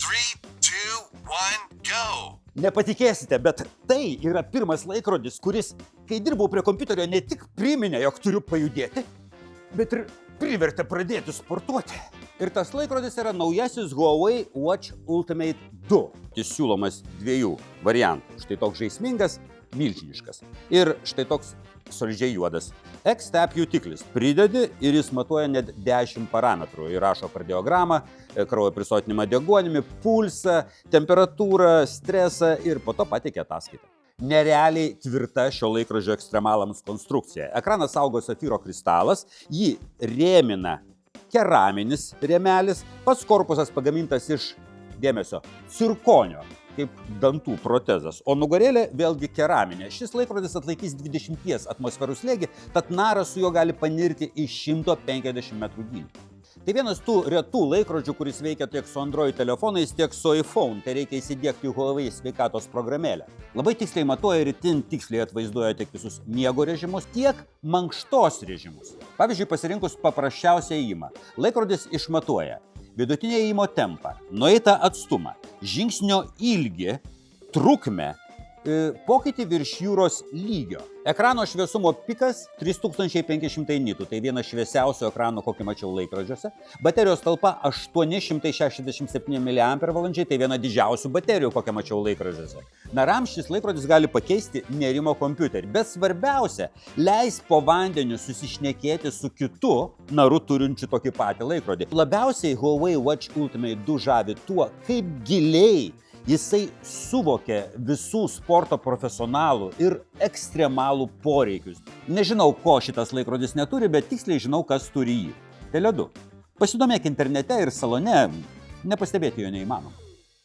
3, 2, 1, go. Nepatikėsite, bet tai yra pirmas laikrodis, kuris, kai dirbau prie kompiuterio, ne tik priminė, jog turiu pajudėti, bet ir privertė pradėti sportuoti. Ir tas laikrodis yra naujasis Huawei Watch Ultimate 2. Jis siūlomas dviejų variantų. Štai toks žaismingas, milžiniškas. Ir štai toks solidžiai juodas. X-Tap jutiklis. Pridedi ir jis matuoja net 10 parametrų. Įrašo kardiogramą, kraujo prisotinimą deguonimi, pulsą, temperatūrą, stresą ir po to pateikia ataskaitą. Nerealiai tvirta šio laikrodžio ekstremalams konstrukcija. Ekranas saugo safyro kristalas, jį rėmina keraminis rėmelis, pats korpusas pagamintas iš, dėmesio, cirkonio, kaip dantų protezas, o nugarėlė vėlgi keraminė. Šis laikrodis atlaikys 20 atmosferų slėgį, tad naras su juo gali panirti į 150 metrų gylį. Tai vienas tų retų laikrodžių, kuris veikia tiek su Android telefonais, tiek su iPhone, tai reikia įsidiegti Huawei sveikatos programėlę. Labai tiksliai matuoja ir itin tiksliai atvaizduoja tiek visus miego režimus, tiek mankštos režimus. Pavyzdžiui, pasirinkus paprasčiausią ėjimą, laikrodis išmatuoja vidutinį ėjimo tempą, nueitą atstumą, žingsnio ilgį, trukmę, pokytį virš jūros lygio. Ekrano šviesumo pikas 3500 nitų, tai vienas šviesiausių ekranų, kokį mačiau laikrodžiuose. Baterijos talpa 867 mAh, tai viena didžiausių baterijų, kokią mačiau laikrodžiuose. Naram šis laikrodis gali pakeisti nerimo kompiuterį, bet svarbiausia, leis po vandeniu susišnekėti su kitu naru turinčiu tokį patį laikrodį. Labiausiai Huawei Watch Ultimate 2 žavi tuo, kaip giliai jisai suvokė visų sporto profesionalų ir ekstremalų poreikius. Nežinau, ko šitas laikrodis neturi, bet tiksliai žinau, kas turi jį. Tele2. Pasidomėk internete ir salone, nepastebėti jo neįmanoma.